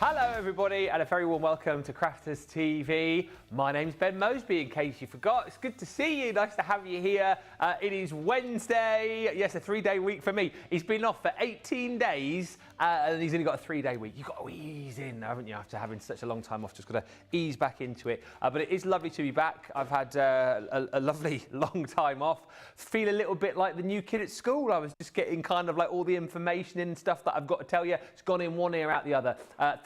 Hello everybody and a very warm welcome to Crafters TV. My name's Ben Moseby, in case you forgot. It's good to see you, nice to have you here. It is Wednesday, yes, a 3-day week for me. He's been off for 18 days and he's only got a 3-day week. You've got to ease in, haven't you, after having such a long time off, just got to ease back into it. But it is lovely to be back. I've had a lovely long time off. Feel a little bit like the new kid at school. I was just getting kind of like all the information and stuff that I've got to tell you. It's gone in one ear out the other.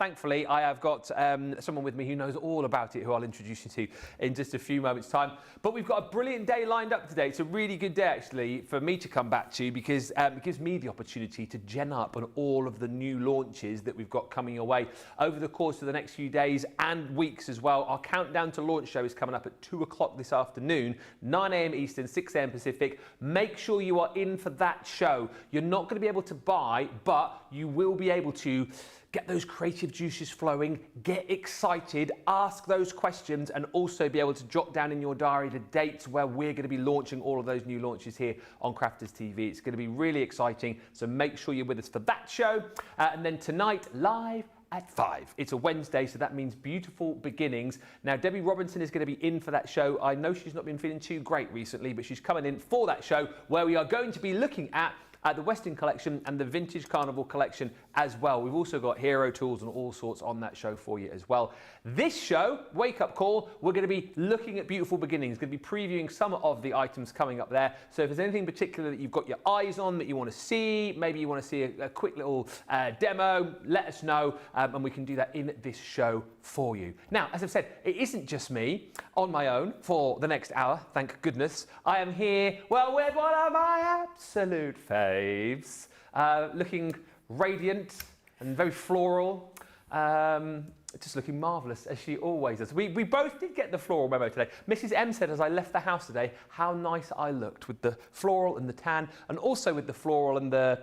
Thankfully, I have got someone with me who knows all about it, who I'll introduce you to in just a few moments' time. But we've got a brilliant day lined up today. It's a really good day, actually, for me to come back to because it gives me the opportunity to gen up on all of the new launches that we've got coming away over the course of the next few days and weeks as well. Our countdown to launch show is coming up at 2 o'clock this afternoon, 9 a.m. Eastern, 6 a.m. Pacific. Make sure you are in for that show. You're not going to be able to buy, but you will be able to get those creative juices flowing, get excited, ask those questions, and also be able to jot down in your diary the dates where we're going to be launching all of those new launches here on Crafters TV. It's going to be really exciting, so make sure you're with us for that show. And then tonight, live at 5. It's a Wednesday, so that means beautiful beginnings. Now, Debbie Robinson is going to be in for that show. I know she's not been feeling too great recently, but she's coming in for that show where we are going to be looking at the Western collection and the Vintage Carnival collection as well. We've also got hero tools and all sorts on that show for you as well. This show, Wake Up Call, we're going to be looking at beautiful beginnings, going to be previewing some of the items coming up there. So if there's anything particular that you've got your eyes on that you want to see, maybe you want to see a quick little demo, let us know and we can do that in this show for you. Now, as I've said, it isn't just me on my own for the next hour, thank goodness. I am here, well, with one of my absolute faves, looking radiant and very floral, just looking marvellous as she always does. We both did get the floral memo today. Mrs. M said as I left the house today how nice I looked with the floral and the tan, and also with the floral and the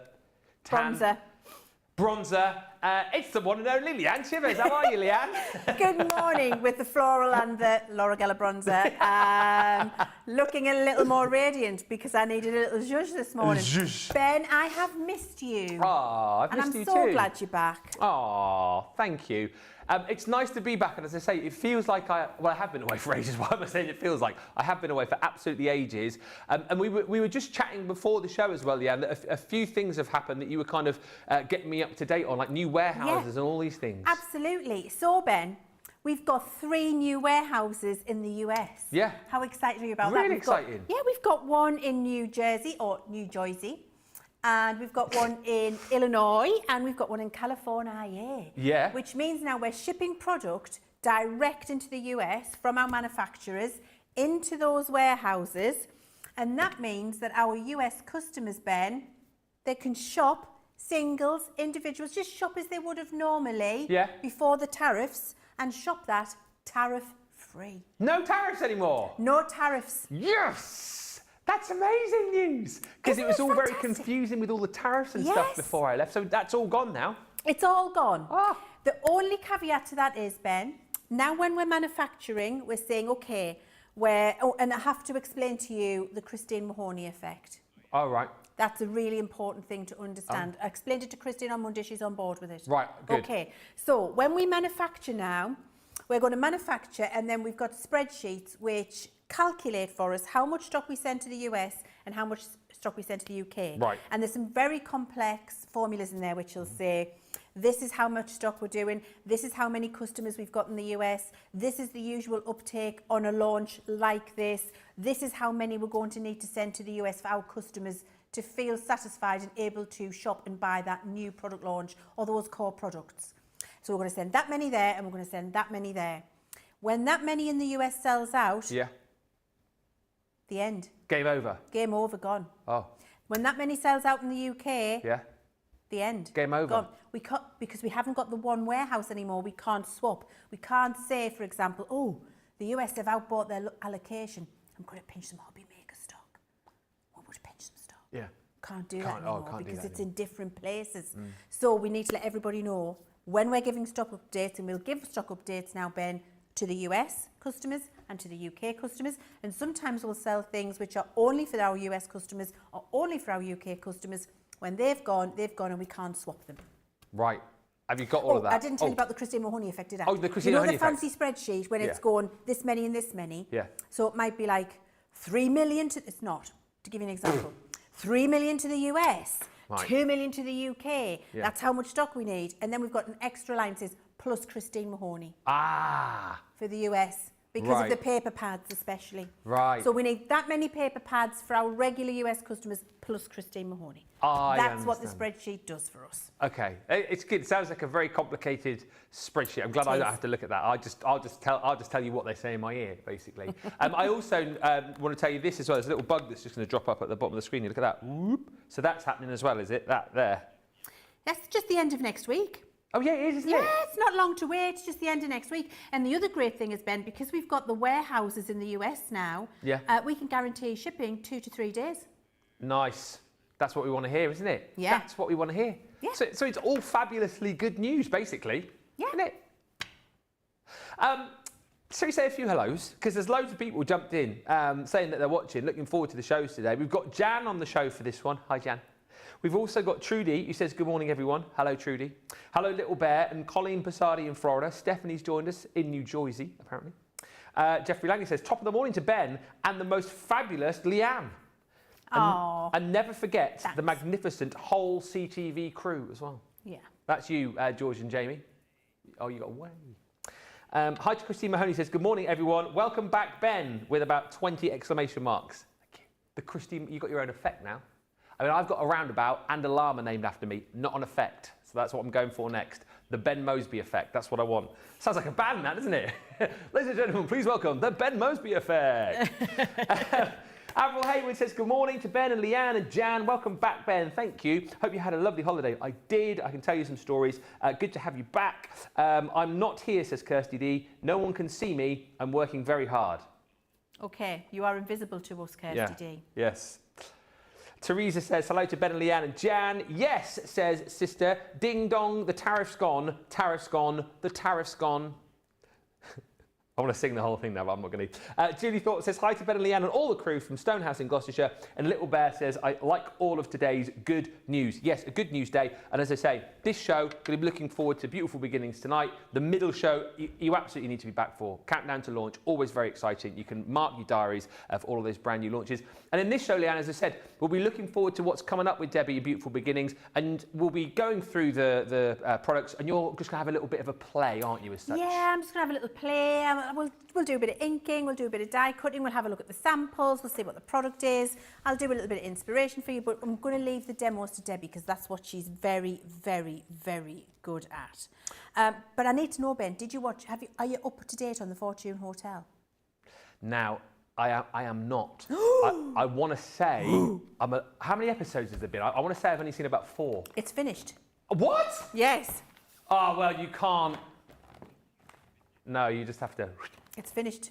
tan. Bronzer. It's the one and only Leann Chivers. How are you, Leann? Good morning, with the floral and the L'Oreal bronzer. Looking a little more radiant because I needed a little zhuzh this morning. Zhuzh. Ben, I have missed you. Oh, I've missed you too. And I'm so glad you're back. Oh, thank you. It's nice to be back, and as I say, it feels like I have been away for ages. Why am I saying it feels like? I have been away for absolutely ages. And we were just chatting before the show as well, Leann, that a few things have happened that you were kind of getting me up to date on, like new warehouses and all these things. Absolutely. So, Ben, we've got 3 new warehouses in the US. Yeah. How excited are you about that? Really exciting. We've got one in New Jersey, or New Jersey. And we've got one in Illinois, and we've got one in California. Yeah. Which means now we're shipping product direct into the US from our manufacturers into those warehouses. And that means that our US customers, Ben, they can shop singles, individuals, just shop as they would have normally before the tariffs, and shop that tariff-free. No tariffs anymore? No tariffs. Yes! That's amazing news, because it was all very confusing with all the tariffs and stuff before I left, so that's all gone now. It's all gone. Ah. The only caveat to that is, Ben, now when we're manufacturing, we're saying, okay, and I have to explain to you the Christine Mahoney effect. All right. That's a really important thing to understand. I explained it to Christine on Monday, she's on board with it. Right, good. Okay, so when we manufacture now, we're going to manufacture, and then we've got spreadsheets which calculate for us how much stock we send to the US and how much stock we send to the UK. Right. And there's some very complex formulas in there which will say, this is how much stock we're doing, this is how many customers we've got in the US, this is the usual uptake on a launch like this is how many we're going to need to send to the US for our customers to feel satisfied and able to shop and buy that new product launch or those core products. So we're going to send that many there, and we're going to send that many there. When that many in the US sells out, the end. Game over. Game over, gone. Oh. When that many sells out in the UK, the end. Game over. Gone. We can't, because we haven't got the one warehouse anymore, we can't swap. We can't say, for example, oh, the US have outbought their allocation. I'm going to pinch some hobby maker stock. What would pinch some stock? Yeah. Can't do that anymore because it's in different places. Mm. So we need to let everybody know when we're giving stock updates, and we'll give stock updates now, Ben, to the US customers and to the UK customers, and sometimes we'll sell things which are only for our US customers or only for our UK customers. When they've gone and we can't swap them. Right. Have you got all of that? I didn't tell you about the Christine Mahoney effect, did I? Oh, the Christine Mahoney effect. The fancy spreadsheet when it's going this many and this many? Yeah. So it might be like 3 million to... It's not. To give you an example. 3 million to the US. Right. 2 million to the UK. Yeah. That's how much stock we need. And then we've got an extra line that says, plus Christine Mahoney. Ah. For the US. Because of the paper pads especially. Right. So we need that many paper pads for our regular US customers plus Christine Mahoney. That's what the spreadsheet does for us. Okay, it's good. It sounds like a very complicated spreadsheet. I'm glad I don't have to look at that. I'll just tell you what they say in my ear, basically. I also want to tell you this as well. There's a little bug that's just going to drop up at the bottom of the screen. You look at that. Whoop. So that's happening as well, is it? That there. That's just the end of next week. Oh yeah, it is, isn't it? Yeah, it's not long to wait. It's just the end of next week. And the other great thing has been, because we've got the warehouses in the US now, we can guarantee shipping 2 to 3 days. Nice. That's what we want to hear, isn't it? Yeah. That's what we want to hear. Yeah. So it's all fabulously good news, basically. Yeah. Isn't it? So we say a few hellos, because there's loads of people jumped in saying that they're watching, looking forward to the shows today. We've got Jan on the show for this one. Hi, Jan. We've also got Trudy, who says, good morning, everyone. Hello, Trudy. Hello, Little Bear, and Colleen Passardi in Florida. Stephanie's joined us in New Jersey, apparently. Jeffrey Langley says, top of the morning to Ben and the most fabulous Leann. And never forget the magnificent whole CTV crew as well. Yeah. That's you, George and Jamie. Oh, you got away. Hi to Christine Mahoney says, good morning, everyone. Welcome back, Ben, with about 20 exclamation marks. Thank you. The Christine, you got your own effect now. I mean, I've got a roundabout and a llama named after me, not an effect. So that's what I'm going for next. The Ben Moseby effect. That's what I want. Sounds like a band, that, doesn't it? Ladies and gentlemen, please welcome the Ben Moseby effect. Avril Hayward says, good morning to Ben and Leann and Jan. Welcome back, Ben. Thank you. Hope you had a lovely holiday. I did. I can tell you some stories. Good to have you back. I'm not here, says Kirsty D. No one can see me. I'm working very hard. Okay. You are invisible to us, Kirsty D. Yes. Teresa says, hello to Ben and Leann and Jan. Yes, says sister. Ding dong, the tariff's gone. Tariff's gone. The tariff's gone. I want to sing the whole thing now, but I'm not going to. Julie Thought says, hi to Ben and Leann and all the crew from Stonehouse in Gloucestershire. And Little Bear says, I like all of today's good news. Yes, a good news day. And as I say, this show, going to be looking forward to Beautiful Beginnings tonight. The middle show, you absolutely need to be back for. Countdown to launch, always very exciting. You can mark your diaries for all of those brand new launches. And in this show, Leann, as I said, we'll be looking forward to what's coming up with Debby and Beautiful Beginnings. And we'll be going through the products. And you're just going to have a little bit of a play, aren't you, as such? Yeah, I'm just going to have a little play. We'll do a bit of inking, we'll do a bit of die cutting, we'll have a look at the samples, we'll see what the product is. I'll do a little bit of inspiration for you, but I'm going to leave the demos to Debbie because that's what she's very, very, very good at. But I need to know, Ben, did you watch, are you up to date on the Fortune Hotel? Now, I am not. I want to say, how many episodes has there been? I want to say I've only seen about 4. It's finished. What? Yes. Oh, well, you can't. No, you just have to... It's finished.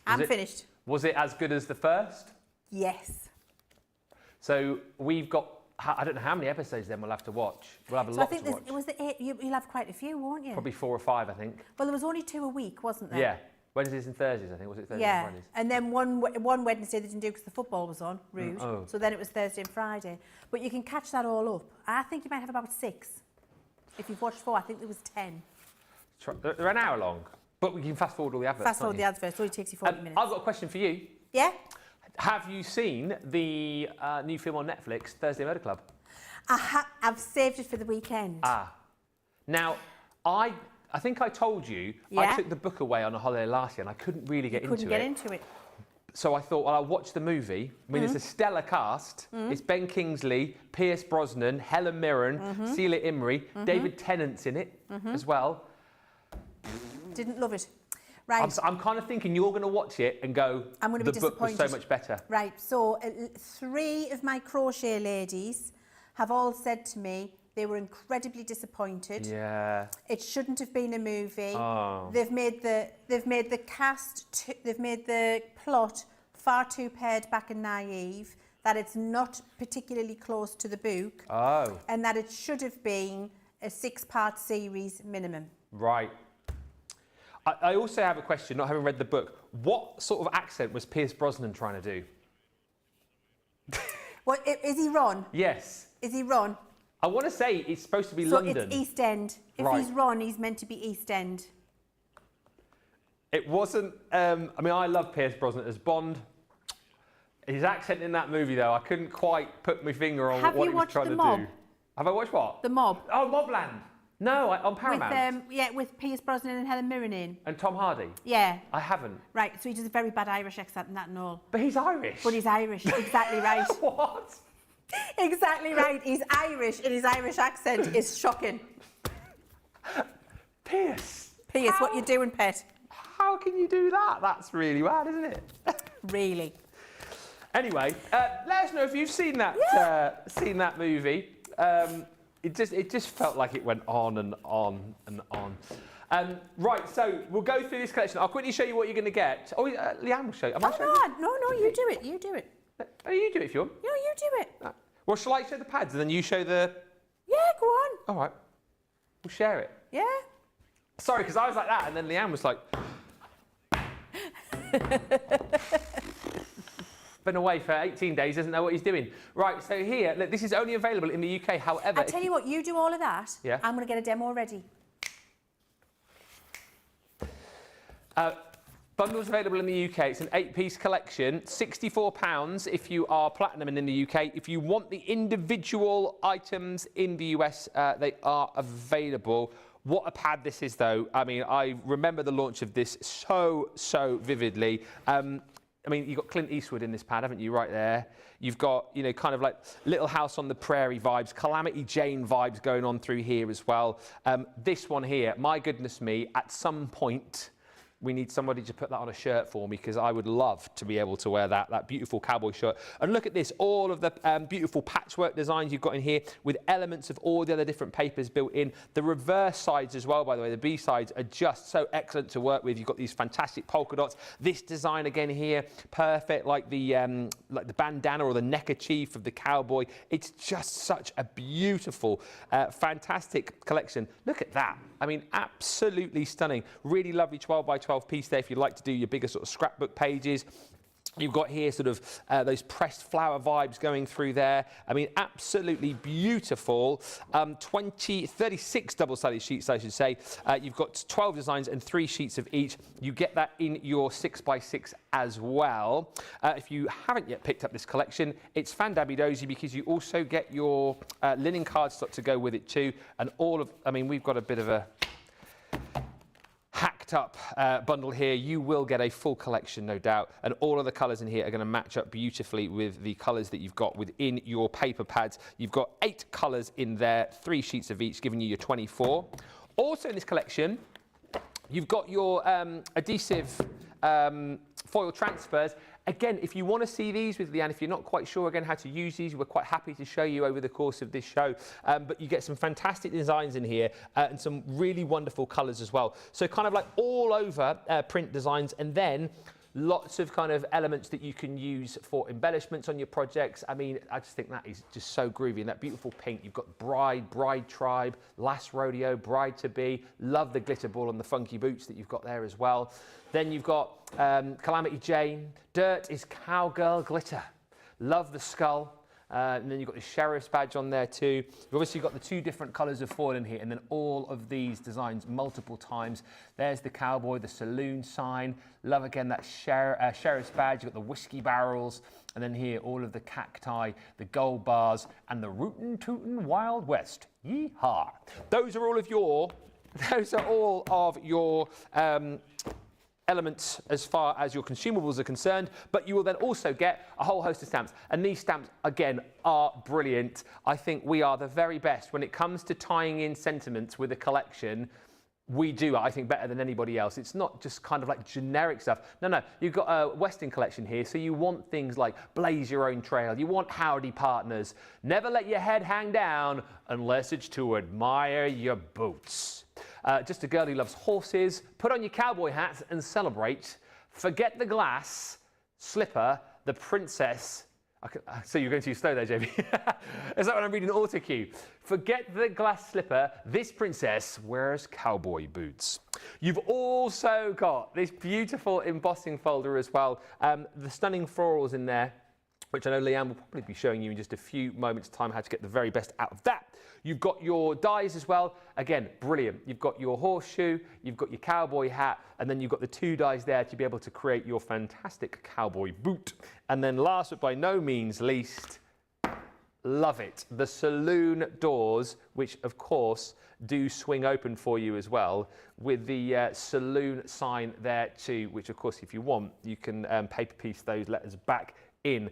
I'm finished. Was it as good as the first? Yes. So we've got, I don't know how many episodes then we'll have to watch. We'll have a lot to watch. So I think it was the 8, you'll have quite a few, won't you? Probably 4 or 5, I think. Well, there was only 2 a week, wasn't there? Yeah. Wednesdays and Thursdays, I think. Was it Thursdays and Fridays? And then one Wednesday they didn't do because the football was on, rude. So then it was Thursday and Friday. But you can catch that all up. I think you might have about 6. If you've watched 4, I think there was 10. They're an hour long. But we can fast forward all the adverts. Fast forward the adverts, it only takes you 40 minutes. I've got a question for you. Yeah? Have you seen the new film on Netflix, Thursday Murder Club? I've saved it for the weekend. Now, I think I told you, I took the book away on a holiday last year and I couldn't really get into it. Couldn't get into it. So I thought, well, I'll watch the movie. I mean, it's a stellar cast. It's Ben Kingsley, Pierce Brosnan, Helen Mirren, Celia Imrie, David Tennant's in it as well. Didn't love it. Right. I'm kind of thinking you're going to watch it and go, I'm going to be disappointed. The book was so much better. Right. So 3 of my crochet ladies have all said to me they were incredibly disappointed. Yeah. It shouldn't have been a movie. Oh. They've made the plot far too pared back and naive, that it's not particularly close to the book. Oh. And that it should have been a 6-part series minimum. Right. I also have a question, not having read the book. What sort of accent was Pierce Brosnan trying to do? What, is he Ron? Yes. Is he Ron? I want to say it's supposed to be So London. it's East End. If Right. he's Ron, he's meant to be East End. It wasn't. I mean, I love Pierce Brosnan as Bond. His accent in that movie, though, I couldn't quite put my finger on Have what you he was watched trying The to Mob? do. Have I watched what? The Mob. Oh, Mobland. No, on Paramount. With Pierce Brosnan and Helen Mirren in. And Tom Hardy. Yeah. I haven't. Right, so he does a very bad Irish accent and that and all. But he's Irish. But he's Irish, exactly right. What? Exactly right. He's Irish and his Irish accent is shocking. Pierce. Pierce, what you doing, pet? How can you do that? That's really bad, isn't it? Really? Anyway, let us know if you've seen that movie. It just felt like it went on and on and on. Right, so we'll go through this collection. I'll quickly show you what you're going to get. Oh, Leann will show you. No, you do it. You do it. Oh, you do it if you want. No, you do it. Well, shall I show the pads and then you show the... Yeah, go on. All right. We'll share it. Yeah. Sorry, because I was like that and then Leann was like... Been away for 18 days, doesn't know what he's doing. Right, so here, look, this is only available in the UK. However... I tell you what, you do all of that. Yeah. I'm going to get a demo ready. Bundles available in the UK. It's an 8-piece collection. £64 if you are platinum and in the UK. If you want the individual items in the US, they are available. What a pad this is, though. I mean, I remember the launch of this so vividly. I mean, you've got Clint Eastwood in this pad, haven't you, right there? You've got, you know, kind of like Little House on the Prairie vibes, Calamity Jane vibes going on through here as well. This one here, my goodness me, at some point, we need somebody to put that on a shirt for me because I would love to be able to wear that beautiful cowboy shirt. And look at this, all of the beautiful patchwork designs you've got in here with elements of all the other different papers built in. The reverse sides as well, by the way, the B sides are just so excellent to work with. You've got these fantastic polka dots. This design again here, perfect, like the bandana or the neckerchief of the cowboy. It's just such a beautiful, fantastic collection. Look at that. I mean, absolutely stunning. Really lovely 12 by 12 piece there if you'd like to do your bigger sort of scrapbook pages. You've got here sort of those pressed flower vibes going through there. I mean, absolutely beautiful. 36 double-sided sheets, I should say. You've got 12 designs and 3 sheets of each. You get that in your 6x6 as well. If you haven't yet picked up this collection, it's fan-dabby-dozy because you also get your linen cardstock to go with it too. And all of, I mean, we've got a bit of a hacked up bundle here. You will get a full collection, no doubt, and all of the colours in here are going to match up beautifully with the colours that you've got within your paper pads. You've got 8 colours in there, 3 sheets of each, giving you your 24. Also in this collection, you've got your adhesive foil transfers. Again, if you want to see these with Leann, if you're not quite sure again how to use these, we're quite happy to show you over the course of this show. But you get some fantastic designs in here and some really wonderful colours as well. So kind of like all over print designs, and then lots of kind of elements that you can use for embellishments on your projects. I mean, I just think that is just so groovy. And that beautiful pink, you've got bride tribe, last rodeo, bride to be. Love the glitter ball and the funky boots that you've got there as well. Then you've got Calamity Jane. Dirt is cowgirl glitter. Love the skull. And then you've got the sheriff's badge on there too. You've obviously got the 2 different colours of foil in here, and then all of these designs multiple times. There's the cowboy, the saloon sign. Love again that sheriff's badge. You've got the whiskey barrels, and then here all of the cacti, the gold bars, and the rootin' tootin' Wild West. Yeehaw! Those are all of your elements as far as your consumables are concerned, but you will then also get a whole host of stamps. And these stamps, again, are brilliant. I think we are the very best when it comes to tying in sentiments with a collection. We do, I think, better than anybody else. It's not just kind of like generic stuff. No, you've got a Western collection here, so you want things like blaze your own trail. You want howdy partners. Never let your head hang down unless it's to admire your boots. Just a girl who loves horses. Put on your cowboy hat and celebrate. Forget the glass slipper, the princess. So you're going too slow there, Jamie. Is that when I'm reading autocue? Forget the glass slipper. This princess wears cowboy boots. You've also got this beautiful embossing folder as well. The stunning florals in there. which I know Leann will probably be showing you in just a few moments' time how to get the very best out of that. You've got your dies as well. Again, brilliant. You've got your horseshoe, you've got your cowboy hat, and then you've got the 2 dies there to be able to create your fantastic cowboy boot. And then last but by no means least, love it, the saloon doors, which of course do swing open for you as well, with the saloon sign there too, which of course if you want, you can paper piece those letters back in.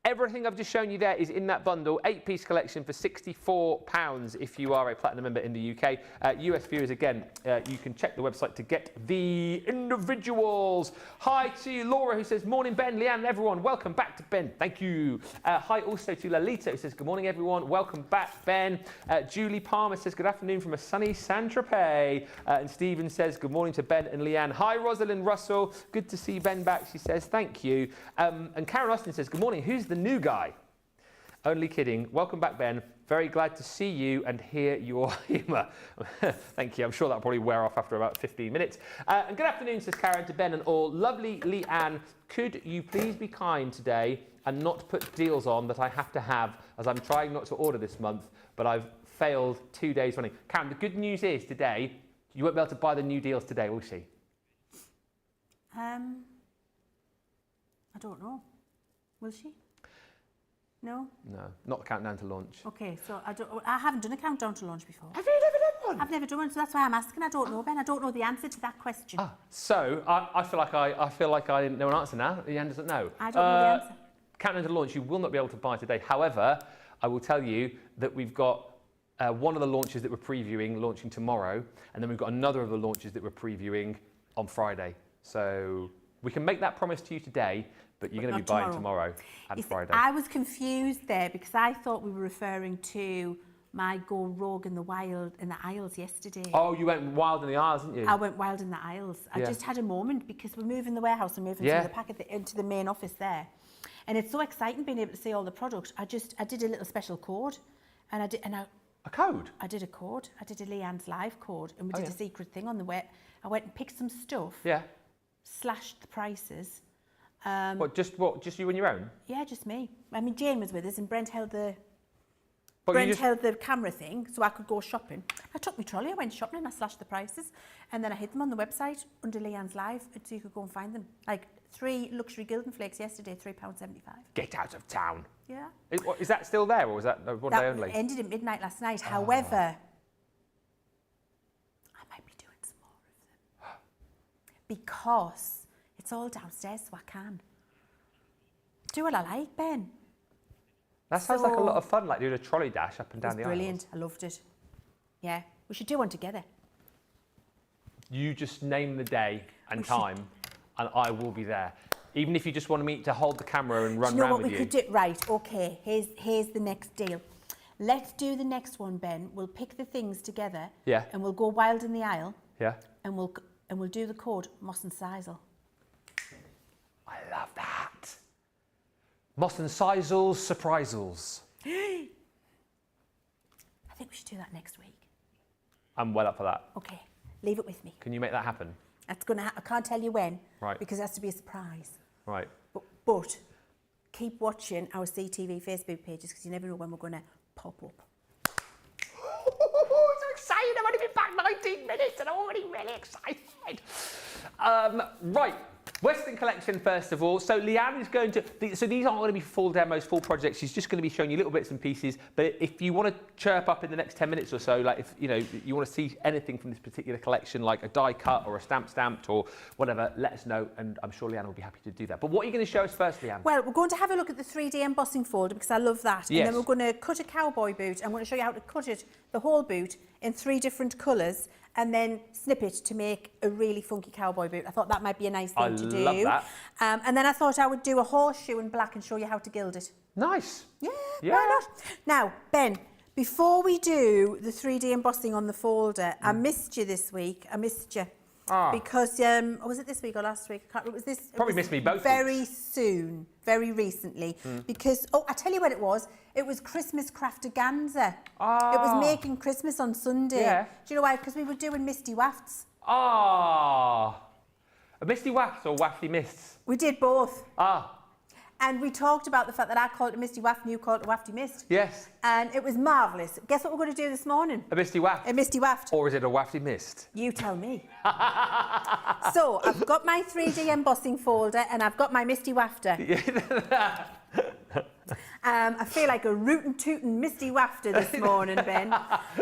Everything I've just shown you there is in that bundle, 8-piece collection for £64 if you are a Platinum member in the UK. US viewers, again, you can check the website to get the individuals. Hi to Laura, who says, morning Ben, Leann and everyone, welcome back to Ben, thank you. Hi also to Lalita, who says, good morning everyone, welcome back Ben. Julie Palmer says, good afternoon from a sunny Saint-Tropez. And Stephen says, good morning to Ben and Leann. Hi Rosalind Russell, good to see Ben back, she says, thank you. And Karen Austin says, good morning, who's the new guy? Only kidding. Welcome back, Ben. Very glad to see you and hear your humour. Thank you. I'm sure that'll probably wear off after about 15 minutes. And good afternoon, says Karen, to Ben and all. Lovely Leann, could you please be kind today and not put deals on that I have to have, as I'm trying not to order this month, but I've failed 2 days running. Karen, the good news is today, you won't be able to buy the new deals today, will she? I don't know. Will she? No? No, not the countdown to launch. Okay, so I haven't done a countdown to launch before. Have you never done one? I've never done one, so that's why I'm asking. I don't know, Ben. I don't know the answer to that question. So I feel like I didn't know an answer now. Leann doesn't know. I don't know the answer. Countdown to launch, you will not be able to buy today. However, I will tell you that we've got one of the launches that we're previewing launching tomorrow, and then we've got another of the launches that we're previewing on Friday. So we can make that promise to you today, but you're going to be buying tomorrow and Friday. I was confused there because I thought we were referring to my go rogue in the aisles yesterday. Oh, you went wild in the aisles, didn't you? I went wild in the aisles. I just had a moment because we're moving the warehouse and moving some of the pack into the main office there. And it's so exciting being able to see all the product. I did a little special code, a code? I did a code. I did a Leann's Live code, and we did a secret thing on the web. I went and picked some stuff. Yeah. Slashed the prices. Just you on your own? Yeah, just me. I mean, Jane was with us, and Brent held the held the camera thing, so I could go shopping. I took my trolley, I went shopping, and I slashed the prices, and then I hid them on the website under Leann's Live, so you could go and find them. Like 3 luxury Gildan Flakes yesterday, £3.75. Get out of town. Yeah. Is that still there, or was that one day only? That ended at midnight last night. However, I might be doing some more of them because it's all downstairs, so I can do what I like, Ben. That sounds like a lot of fun, like doing a trolley dash up and down the aisles. Brilliant. I loved it. Yeah, we should do one together. You just name the day and time, and I will be there. Even if you just want me to hold the camera and run around with you. Do you know what we could do? Right, okay, here's the next deal. Let's do the next one, Ben. We'll pick the things together. Yeah. And we'll go wild in the aisle. Yeah. And we'll do the code Moss and Sisal. I love that. Moss and Sisal's surprisals. I think we should do that next week. I'm well up for that. Okay, leave it with me. Can you make that happen? That's gonna. I can't tell you when. Right. Because it has to be a surprise. Right. But keep watching our CTV Facebook pages because you never know when we're going to pop up. Oh, so excited! I've only been back 19 minutes and I'm already really excited. Right. Western collection first of all. So Leann is going to, so these aren't going to be full demos, full projects. She's just going to be showing you little bits and pieces. But if you want to chirp up in the next 10 minutes or so, like if you want to see anything from this particular collection, like a die cut or a stamped or whatever, let us know, and I'm sure Leann will be happy to do that. But what are you going to show us first, Leann? Well, we're going to have a look at the 3D embossing folder because I love that. Yes. And then we're going to cut a cowboy boot. I'm going to show you how to cut it, the whole boot, in 3 different colours, and then snip it to make a really funky cowboy boot. I thought that might be a nice thing to do. I love that. And then I thought I would do a horseshoe in black and show you how to gild it. Nice. Yeah, why not? Now, Ben, before we do the 3D embossing on the folder, I missed you this week. I missed you. Because, was it this week or last week? I can't remember. Was this? Probably missed me both very soon, very recently. Because, I tell you what it was. It was Christmas crafterganza. It was making Christmas on Sunday. Yeah. Do you know why? Because we were doing misty wafts. A misty wafts or wafty mists? We did both. And we talked about the fact that I called it a misty waft and you called it a wafty mist. Yes. And it was marvellous. Guess what we're going to do this morning? A misty waft. A misty waft. Or is it a wafty mist? You tell me. So I've got my 3D embossing folder and I've got my misty wafter. I feel like a rootin' tootin' misty wafter this morning, Ben.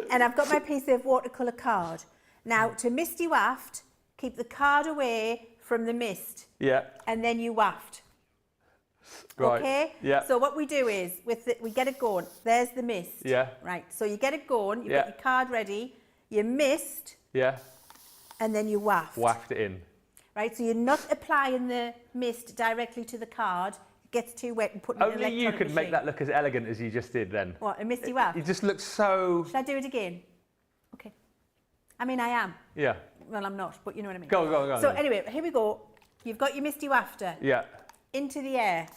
And I've got my piece of watercolour card. Now, to misty waft, keep the card away from the mist. Yeah. And then you waft. Right. Okay? Yeah. So what we do is, we get it going. There's the mist. Yeah. Right. So you get it going, you've got your card ready, you mist. Yeah. And then you waft. Waft it in. Right, so you're not applying the mist directly to the card. It gets too wet and putting it in an Only you electronic could make machine. that look as elegant as you just did then. What, a misty waft? You just look so... Should I do it again? Okay. I mean, I am. Yeah. Well, I'm not, but you know what I mean. Go. So anyway, here we go. You've got your misty wafter. Yeah. Into the air.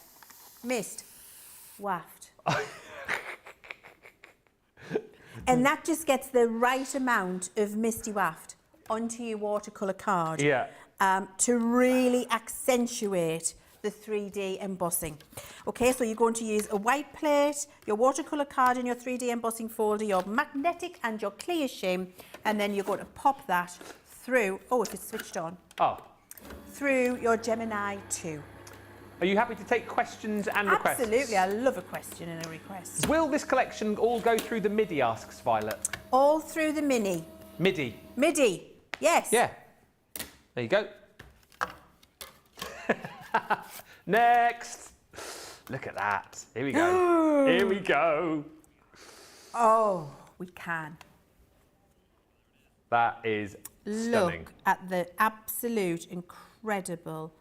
Mist. Waft. And that just gets the right amount of misty waft onto your watercolour card. Yeah. To really accentuate the 3D embossing. Okay, so you're going to use a white plate, your watercolour card in your 3D embossing folder, your magnetic and your clear shim, and then you're going to pop that through, if it's switched on, through your Gemini 2. Are you happy to take questions and requests? Absolutely, I love a question and a request. Will this collection all go through the MIDI, asks Violet? All through the MIDI, yes. Yeah. There you go. Next. Look at that. Here we go. Here we go. Oh, we can. That is stunning. Look at the absolute incredible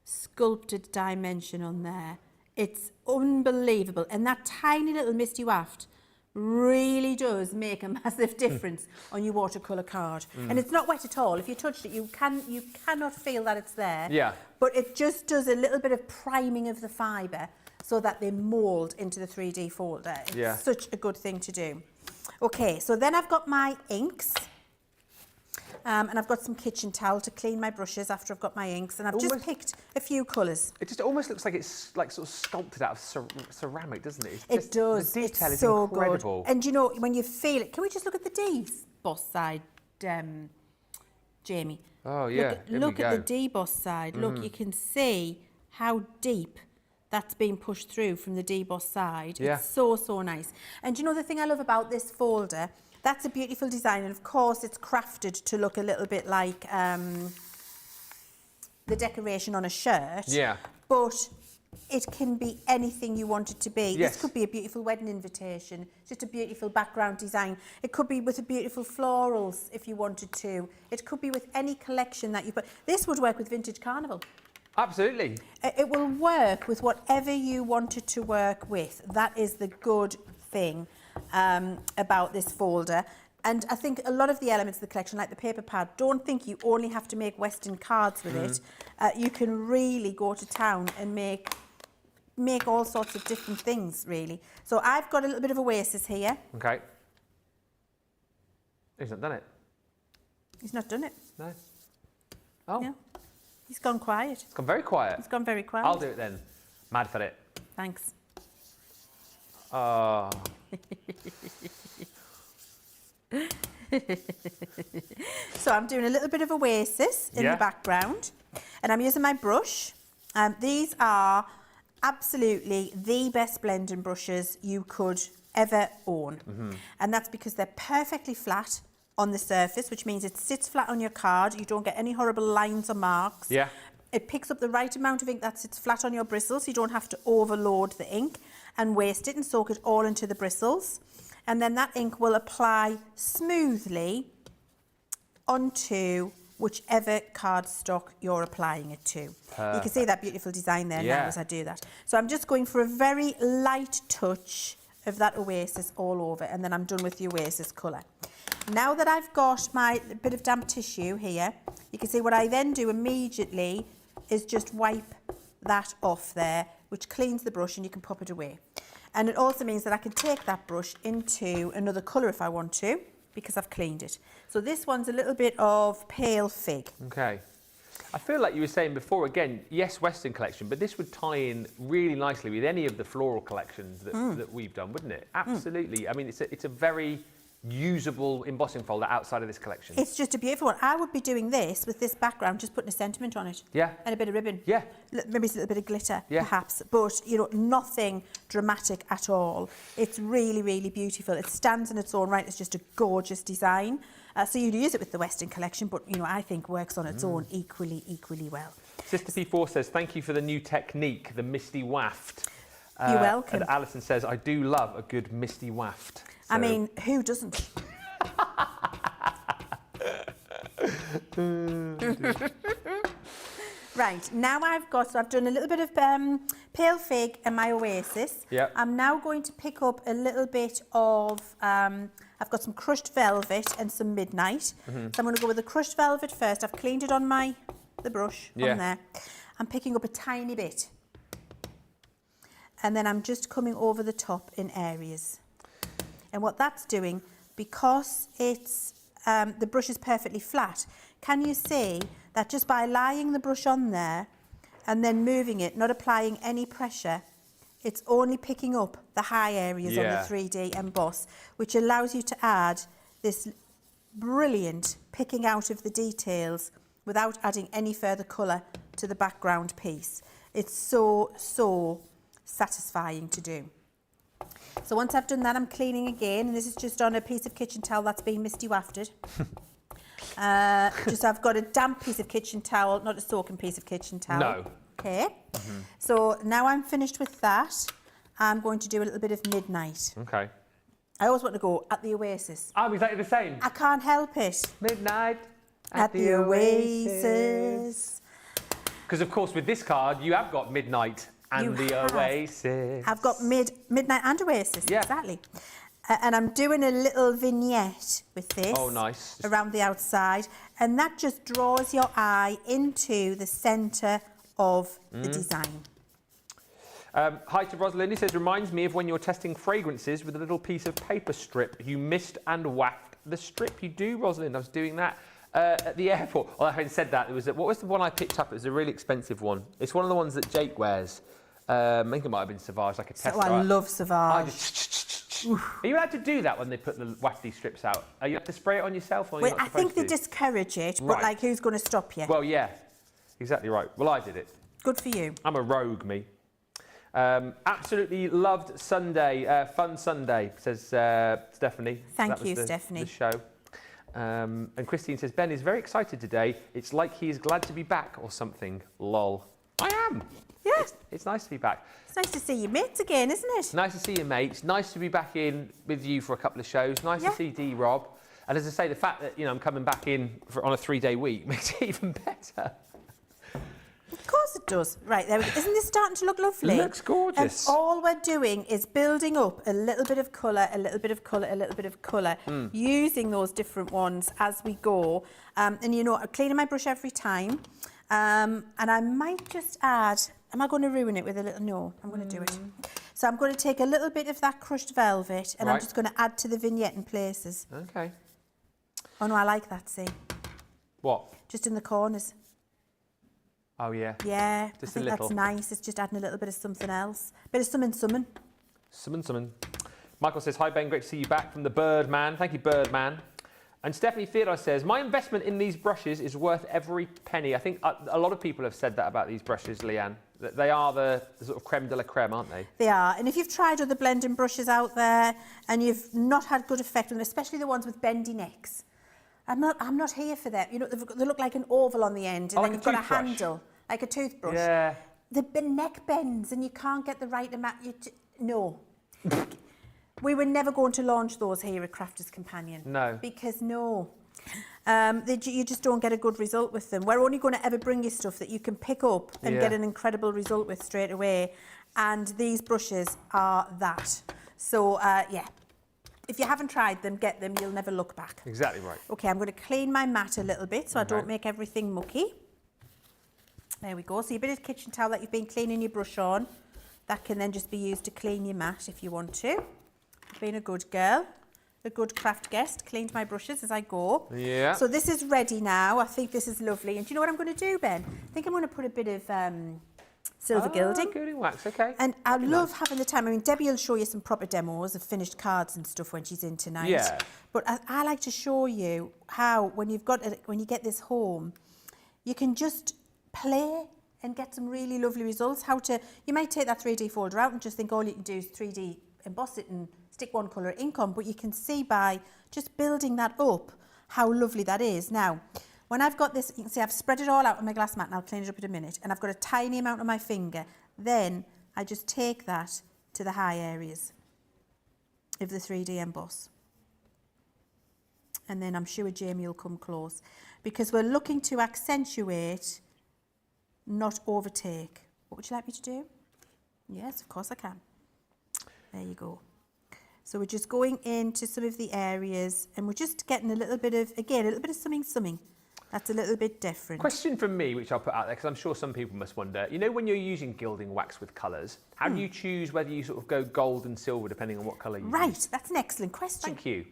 sculpted dimension on there. It's unbelievable. And that tiny little misty waft really does make a massive difference on your watercolour card. And it's not wet at all. If you touched it, you cannot feel that it's there. Yeah. But it just does a little bit of priming of the fibre so that they mould into the 3D folder. It's such a good thing to do. Okay, so then I've got my inks. And I've got some kitchen towel to clean my brushes after I've got my inks. And I've just picked a few colours. It just almost looks like it's like sort of sculpted out of ceramic, doesn't it? It does. The detail it's is so incredible. good. And you know, when you feel it, can we just look at the D-boss side, Jamie? Oh, yeah. Look at the D-boss side. Look, you can see how deep that's being pushed through from the D-boss side. Yeah. It's so, so nice. And you know the thing I love about this folder? That's a beautiful design, and of course it's crafted to look a little bit like the decoration on a shirt. Yeah. But it can be anything you want it to be. Yes. This could be a beautiful wedding invitation, just a beautiful background design. It could be with a beautiful florals if you wanted to. It could be with any collection that you put. This would work with Vintage Carnival. Absolutely. It will work with whatever you want it to work with. That is the good thing about this folder. And I think a lot of the elements of the collection, like the paper pad, don't think you only have to make Western cards with it. You can really go to town and make all sorts of different things, really. So I've got a little bit of Oasis here. Okay. He's not done it. He's not done it. No. Oh. No. He's gone quiet. It's gone very quiet. He's gone very quiet. I'll do it then. Mad for it. Thanks. Oh. So I'm doing a little bit of Oasis in the background, and I'm using my brush. These are absolutely the best blending brushes you could ever own. And that's because they're perfectly flat on the surface, which means it sits flat on your card. You don't get any horrible lines or marks. Yeah. It picks up the right amount of ink that sits flat on your bristles, so you don't have to overload the ink and waste it and soak it all into the bristles. And then that ink will apply smoothly onto whichever cardstock you're applying it to. Perfect. You can see that beautiful design there now as I do that. So I'm just going for a very light touch of that Oasis all over, and then I'm done with the Oasis colour. Now that I've got my bit of damp tissue here, you can see what I then do immediately is just wipe that off there, which cleans the brush and you can pop it away. And it also means that I can take that brush into another colour if I want to, because I've cleaned it. So this one's a little bit of pale fig. Okay. I feel like you were saying before, again, yes, Western collection, but this would tie in really nicely with any of the floral collections that we've done, wouldn't it? Absolutely. I mean, it's a very usable embossing folder outside of this collection. It's just a beautiful one. I would be doing this with this background, just putting a sentiment on it. Yeah. And a bit of ribbon. Yeah. Maybe a little bit of glitter, Yeah. perhaps. But, you know, nothing dramatic at all. It's really, really beautiful. It stands in its own right. It's just a gorgeous design. So you'd use it with the Western collection, but, you know, I think works on its own equally well. Sister P4 says, thank you for the new technique, the misty waft. You're welcome. And Alison says, I do love a good misty waft. I mean, who doesn't? Right, now I've done a little bit of pale fig and my oasis. Yep. I'm now going to pick up a little bit of, I've got some crushed velvet and some midnight. So I'm going to go with the crushed velvet first. I've cleaned it on the brush on there. I'm picking up a tiny bit. And then I'm just coming over the top in areas. And what that's doing, because it's the brush is perfectly flat, can you see that just by laying the brush on there and then moving it, not applying any pressure, it's only picking up the high areas on the 3D emboss, which allows you to add this brilliant picking out of the details without adding any further colour to the background piece. It's so satisfying to do. So once I've done that, I'm cleaning again, and this is just on a piece of kitchen towel that's been misty wafted. I've got a damp piece of kitchen towel, not a soaking piece of kitchen towel. No. Okay. So now I'm finished with that. I'm going to do a little bit of midnight. Okay. I always want to go at the oasis. I'm exactly the same. I can't help it. Midnight At the oasis. Because of course with this card you have got midnight and You the have. oasis. I've got midnight and oasis, Yeah. exactly. And I'm doing a little vignette with this. Oh, nice. Around the outside. And that just draws your eye into the centre of the design. Hi to Rosalind. He says, reminds me of when you're testing fragrances with a little piece of paper strip. You mist and waft the strip. You do, Rosalind. I was doing that at the airport. Well, having said that, what was the one I picked up? It was a really expensive one. It's one of the ones that Jake wears. I think it might have been Sauvage, like a test. Oh, I love Sauvage. Are you allowed to do that when they put the wafty strips out? Are you have to spray it on yourself? Or Well, you're not I think they supposed to? discourage it, but Right. like, who's going to stop you? Well, yeah, exactly right. Well, I did it. Good for you. I'm a rogue, me. Absolutely loved Sunday, fun Sunday, says Stephanie. Thank That was you, the Stephanie. show. And Christine says, Ben is very excited today. It's like he is glad to be back or something. Lol. I am. Yeah. It's nice to be back. It's nice to see your mates again, isn't it? It's nice to see you, mates. Nice to be back in with you for a couple of shows. Nice Yeah. to see D. Rob. And as I say, the fact that I'm coming back in on a 3-day week makes it even better. Of course it does. Right, there we go. Isn't this starting to look lovely? Looks gorgeous. And all we're doing is building up a little bit of colour, a little bit of colour, a little bit of colour, using those different ones as we go. And I'm cleaning my brush every time. And I might just add, am I going to ruin it with a little? No, I'm going to do it. So I'm going to take a little bit of that crushed velvet and I'm Right. just going to add to the vignette in places. Okay. Oh no, I like that, see? What? Just in the corners. Oh, yeah. Yeah, Just I a think little. that's nice. It's just adding a little bit of something else. Bit of summon. Summon. Michael says, hi, Ben. Great to see you back from the Birdman. Thank you, Birdman. And Stephanie Theodore says, my investment in these brushes is worth every penny. I think a lot of people have said that about these brushes, Leanne. That they are the sort of creme de la creme, aren't they? They are. And if you've tried other blending brushes out there and you've not had good effect with them, especially the ones with bendy necks, I'm not here for that. They look like an oval on the end, and Oh, then like a you've got a toothbrush. handle, like a toothbrush. Yeah. The neck bends, and you can't get the right amount. No. We were never going to launch those here at Crafters Companion. No. Because no. You just don't get a good result with them. We're only going to ever bring you stuff that you can pick up and Yeah. get an incredible result with straight away. And these brushes are that. So, yeah. If you haven't tried them, get them. You'll never look back. Exactly right. Okay, I'm going to clean my mat a little bit so I don't make everything mucky. There we go. So your bit of kitchen towel that you've been cleaning your brush on, that can then just be used to clean your mat if you want to. Being a good girl. a good craft guest, cleaned my brushes as I go. Yeah. So this is ready now. I think this is lovely. And do you know what I'm going to do, Ben? I think I'm going to put a bit of silver gilding. Gilding wax, okay. And I love having the time. I mean, Debbie will show you some proper demos of finished cards and stuff when she's in tonight. Yeah. But I like to show you how, when you get this home, you can just play and get some really lovely results. You might take that 3D folder out and just think all you can do is 3D emboss it and stick one colour ink on, but you can see by just building that up how lovely that is. Now, when I've got this, you can see I've spread it all out on my glass mat and I'll clean it up in a minute, and I've got a tiny amount on my finger. Then I just take that to the high areas of the 3D emboss. And then I'm sure Jamie will come close, because we're looking to accentuate, not overtake. What would you like me to do? Yes, of course I can. There you go. So we're just going into some of the areas and we're just getting a little bit of something. That's a little bit different. Question from me, which I'll put out there, because I'm sure some people must wonder, you know, when you're using gilding wax with colours, how do you choose whether you sort of go gold and silver depending on what colour you use? Right, that's an excellent question. Thank you.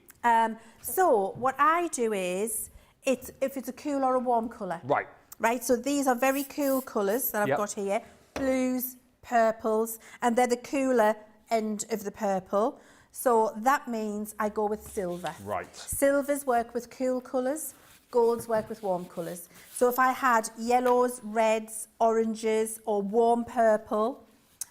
So what I do is, if it's a cool or a warm colour. Right. Right, so these are very cool colours that I've got here. Blues, purples, and they're the cooler end of the purple. So that means I go with silver. Right. Silvers work with cool colours, golds work with warm colours. So if I had yellows, reds, oranges, or warm purple,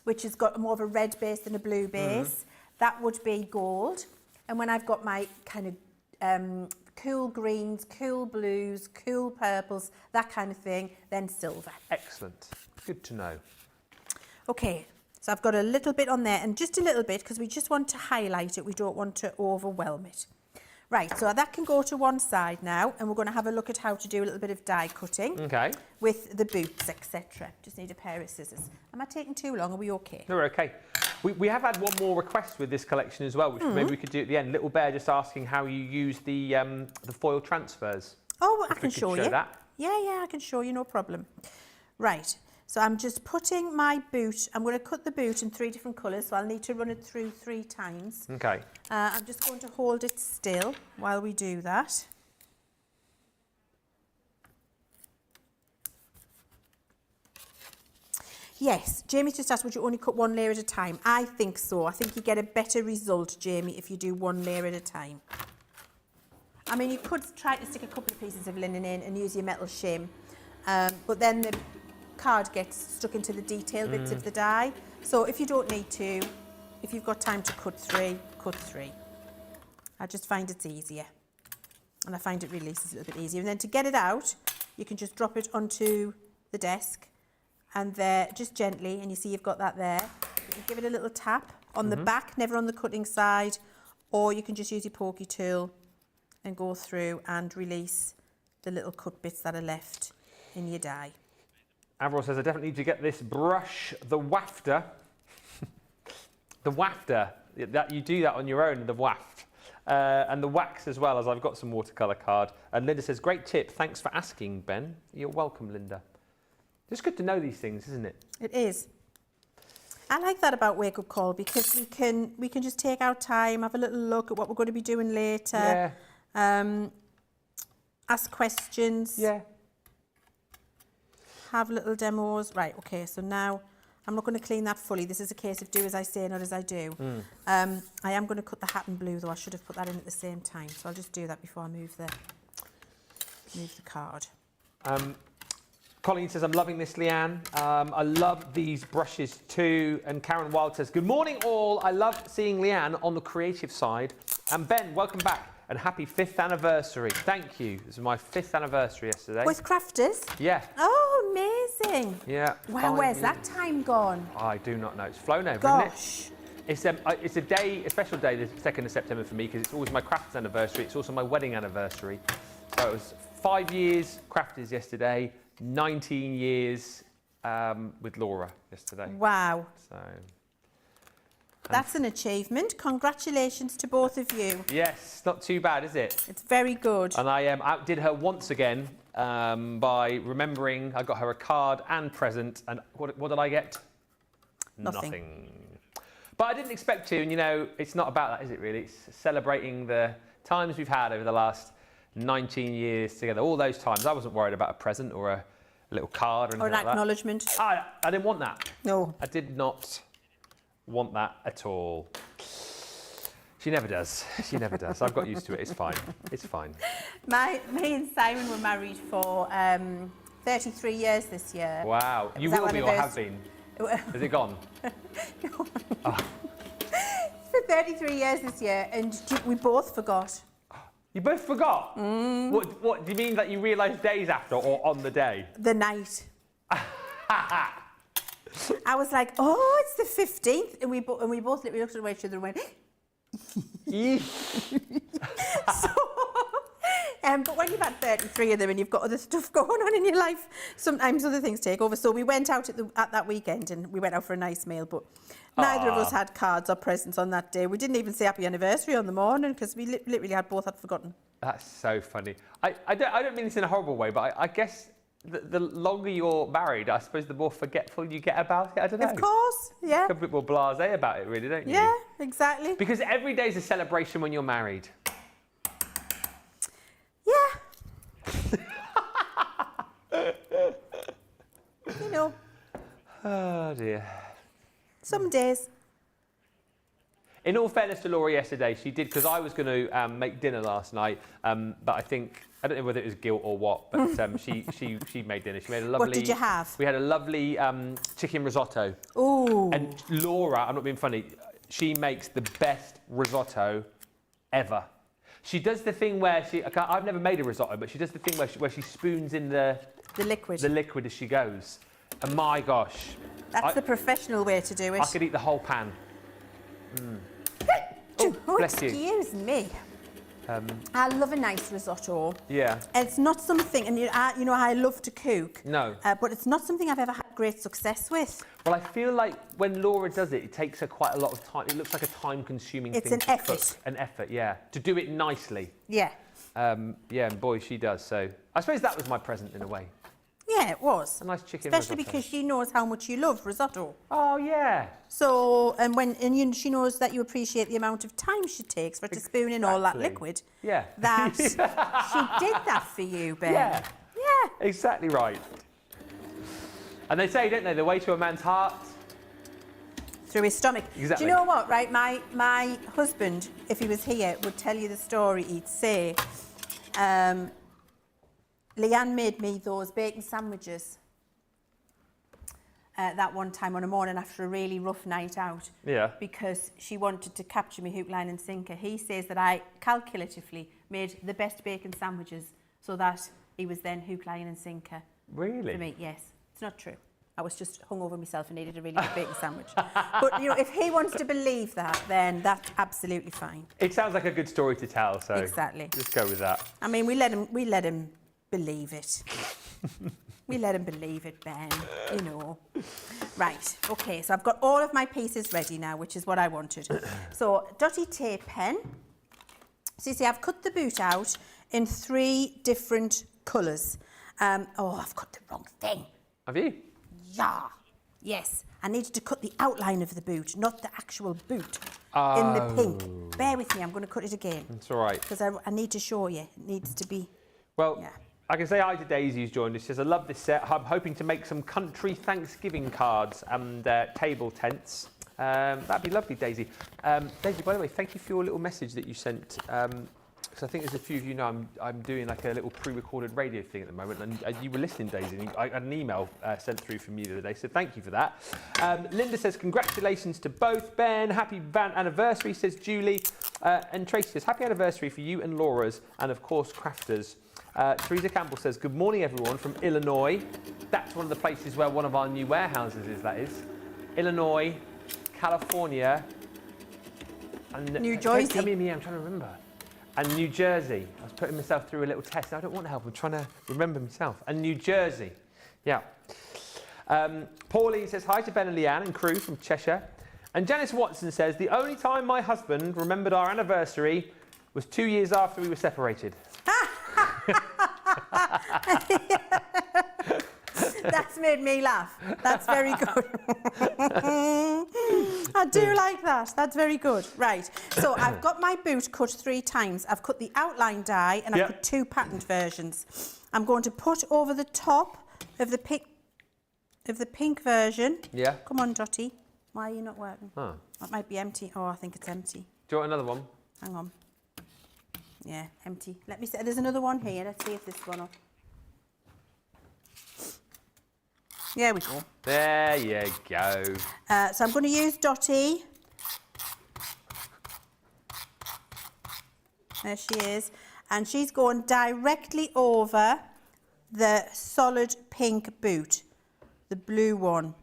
which has got more of a red base than a blue base, that would be gold. And when I've got my kind of cool greens, cool blues, cool purples, that kind of thing, then silver. Excellent. Good to know. Okay, so I've got a little bit on there, and just a little bit because we just want to highlight it. We don't want to overwhelm it. Right, so that can go to one side now, and we're going to have a look at how to do a little bit of die cutting. Okay. With the boots, etc. Just need a pair of scissors. Am I taking too long? Are we okay? No, we're okay. We have had one more request with this collection as well, which maybe we could do at the end. Little Bear just asking how you use the foil transfers. Oh, I can show you. That. Yeah, I can show you, no problem. Right, so I'm just putting my boot, I'm going to cut the boot in 3 different colours, so I'll need to run it through 3 times. Okay. I'm just going to hold it still while we do that. Yes, Jamie just asked, would you only cut 1 layer at a time? I think so. I think you get a better result, Jamie, if you do 1 layer at a time. I mean, you could try to stick a couple of pieces of linen in and use your metal shim, but then the card gets stuck into the detail bits of the die. So if you don't need to, if you've got time to cut 3, cut 3. I just find it's easier, and I find it releases a little bit easier. And then to get it out, you can just drop it onto the desk, and there, just gently, and you see you've got that there. You can give it a little tap on the back, never on the cutting side, or you can just use your pokey tool and go through and release the little cut bits that are left in your die. Avril says, I definitely need to get this brush, the wafter. The wafter, that you do that on your own, the waft. And the wax as well, as I've got some watercolour card. And Linda says, great tip, thanks for asking, Ben. You're welcome, Linda. It's good to know these things, isn't it? It is. I like that about Wake Up Call, because we can just take our time, have a little look at what we're going to be doing later. Yeah. Ask questions. Yeah. Have little demos. Right, okay, so now I'm not going to clean that fully. This is a case of do as I say, not as I do. I am going to cut the hat in blue, though I should have put that in at the same time. So I'll just do that before I move the card. Colleen says, I'm loving this, Leanne. I love these brushes too. And Karen Wild says, good morning all. I love seeing Leanne on the creative side. And Ben, welcome back and happy 5th anniversary. Thank you. This is my 5th anniversary yesterday. With Crafters? Yeah. Oh, amazing. Yeah. Wow, where's that time gone? I do not know. It's flown over, Gosh. Isn't it? It's a special day, the 2nd of September for me, because it's always my Crafters anniversary. It's also my wedding anniversary. So it was 5 years Crafters yesterday, 19 years with Laura yesterday. Wow. So that's an achievement. Congratulations to both of you. Yes, not too bad, is it? It's very good. And I outdid her once again by remembering I got her a card and present. And what did I get? Nothing. But I didn't expect to, and you know, it's not about that, is it really? It's celebrating the times we've had over the last 19 years together. All those times, I wasn't worried about a present or a little card or anything Or an like acknowledgement. that. I didn't want that. No. I did not want that at all. She never does. She never does. I've got used to it. It's fine. It's fine. Me and Simon were married for 33 years this year. Wow. You will be or have been. Is it gone? Oh. For 33 years this year, and we both forgot. You both forgot? What do you mean that you realised days after or on the day? The night. I was like, oh, it's the 15th. And we both literally looked at each other and went, so, but when you've had 33 of them and you've got other stuff going on in your life, sometimes other things take over. So we went out at that weekend and we went out for a nice meal, but neither of us had cards or presents on that day. We didn't even say happy anniversary on the morning because we literally both had forgotten. That's so funny. I don't mean this in a horrible way, but I guess the longer you're married, I suppose the more forgetful you get about it. I don't know. Of course, yeah. A bit more blasé about it, really, don't you? Yeah, exactly. Because every day is a celebration when you're married. Yeah. You know. Oh dear. Some days. In all fairness to Laura yesterday, she did, because I was going to make dinner last night, but I don't know whether it was guilt or what, but she made dinner. She made a lovely... What did you have? We had a lovely chicken risotto. Ooh. And Laura, I'm not being funny, she makes the best risotto ever. She does the thing where I've never made a risotto, but she does the thing where she spoons in the liquid as she goes. And my gosh. That's the professional way to do it. I could eat the whole pan. Oh, bless you. Excuse me. I love a nice risotto. Yeah. It's not something, and you know, I love to cook. No. But it's not something I've ever had great success with. Well, I feel like when Laura does it, it takes her quite a lot of time. It looks like a time-consuming thing. It's an effort. An effort, yeah. To do it nicely. Yeah. Yeah, and boy, she does. So I suppose that was my present in a way. Yeah, it was. A nice chicken Especially risotto. because she knows how much you love risotto. Oh, yeah. So, she knows that you appreciate the amount of time she takes for her to spoon in all that liquid. Yeah. That she did that for you, Ben. Yeah. Yeah. Exactly right. And they say, don't they, the way to a man's heart? Through his stomach. Exactly. Do you know what, right? My husband, if he was here, would tell you the story. He'd say, Leann made me those bacon sandwiches that one time on a morning after a really rough night out. Yeah. Because she wanted to capture me hook, line and sinker. He says that I calculatively made the best bacon sandwiches so that he was then hook, line and sinker. Really? For me, yes. It's not true. I was just hung over myself and needed a really good bacon sandwich. But, you know, if he wants to believe that, then that's absolutely fine. It sounds like a good story to tell, so... Exactly. Let's go with that. I mean, we let him believe it. We let him believe it, Ben, you know. Right, okay, so I've got all of my pieces ready now, which is what I wanted. So, dotty tape pen. So you see, I've cut the boot out in 3 different colours. Oh, I've cut the wrong thing. Have you? Yeah, yes. I needed to cut the outline of the boot, not the actual boot, in the pink. Bear with me, I'm going to cut it again. That's all right. Because I need to show you. It needs to be... Well, yeah. I can say hi to Daisy, who's joined us. She says, I love this set. I'm hoping to make some country Thanksgiving cards and table tents. That'd be lovely, Daisy. Daisy, by the way, thank you for your little message that you sent. Because I think there's a few of you know I'm doing like a little pre-recorded radio thing at the moment. And you were listening, Daisy. And I had an email sent through from you the other day. So thank you for that. Linda says, congratulations to both. Ben, happy anniversary, says Julie. And Tracy says, happy anniversary for you and Laura's. And of course, Crafters. Teresa Campbell says, good morning, everyone, from Illinois. That's one of the places where one of our new warehouses is, that is. Illinois, California, and New Jersey. Tell me, I'm trying to remember. And New Jersey. I was putting myself through a little test. I don't want help. I'm trying to remember myself. And New Jersey. Yeah. Pauline says, hi to Ben and Leann and crew from Cheshire. And Janice Watson says, the only time my husband remembered our anniversary was 2 years after we were separated. That's made me laugh. That's very good. I do like that. That's very good. Right. So I've got my boot cut 3 times. I've cut the outline die and I've cut 2 patterned versions. I'm going to put over the top of the pink version. Yeah. Come on, Dotty. Why are you not working? Oh. That might be empty. Oh, I think it's empty. Do you want another one? Hang on. Yeah, empty. Let me see. There's another one here. Let's see if this one will. There we go. There you go. So I'm going to use Dotty. There she is. And she's going directly over the solid pink boot. The blue one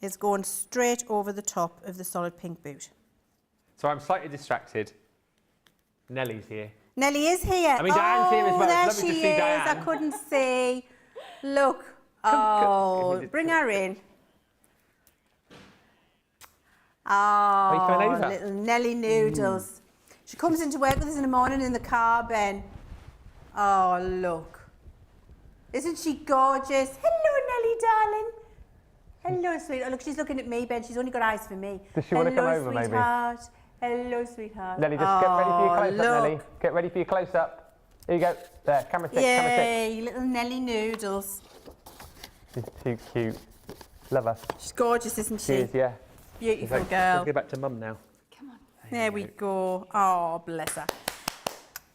is going straight over the top of the solid pink boot. So I'm slightly distracted. Nellie's here. Nellie is here. I mean, Diane's here as well. There It's lovely she to see is. Diane. I couldn't see. Look. Come. Bring her in. Are you coming over? Little Nellie Noodles. She comes into work with us in the morning in the car, Ben. Oh, look. Isn't she gorgeous? Hello, Nellie, darling. Hello, sweetheart. Oh, look, she's looking at me, Ben. She's only got eyes for me. Does she want to come over, maybe? Sweetheart. Hello, sweetheart. Nellie, just get ready for your close-up, look. Nellie. Get ready for your close-up. Here you go. There, camera 6, camera 6. Yay, little Nellie Noodles. She's too cute. Love her. She's gorgeous, isn't she? She is, yeah. Beautiful Let's girl. go back to Mum now. Come on. There we go. Oh, bless her.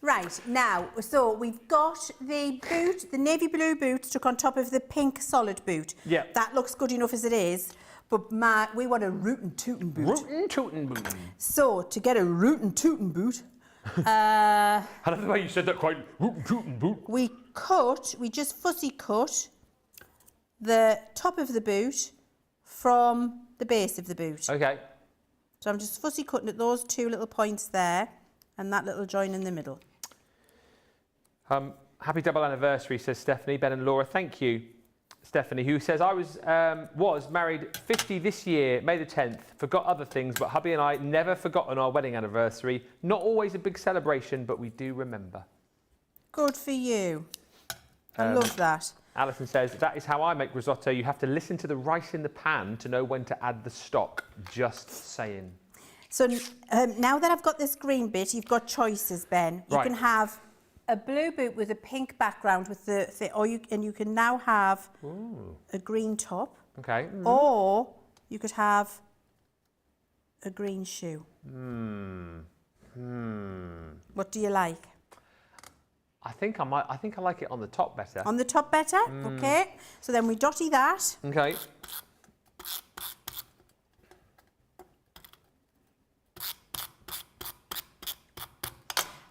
Right, now, so we've got the boot, the navy blue boot stuck on top of the pink solid boot. Yeah. That looks good enough as it is, but we want a rootin' tootin' boot. Rootin' tootin' boot. So, to get a rootin' tootin' boot, I love the way you said that, quite rootin' tootin' boot. we just fussy cut the top of the boot from the base of the boot. Okay. So I'm just fussy cutting at those 2 little points there and that little join in the middle. Happy double anniversary, says Stephanie, Ben and Laura. Thank you, Stephanie, who says, I was married 50 this year, May the 10th. Forgot other things, but hubby and I never forgotten our wedding anniversary. Not always a big celebration, but we do remember. Good for you. I love that. Alison says, that is how I make risotto. You have to listen to the rice in the pan to know when to add the stock. Just saying. So now that I've got this green bit, you've got choices, Ben. You can have a blue boot with a pink background with and you can now have a green top. Okay. Or you could have a green shoe. What do you like? I think I like it on the top better. On the top better? Okay. So then we dotty that. Okay.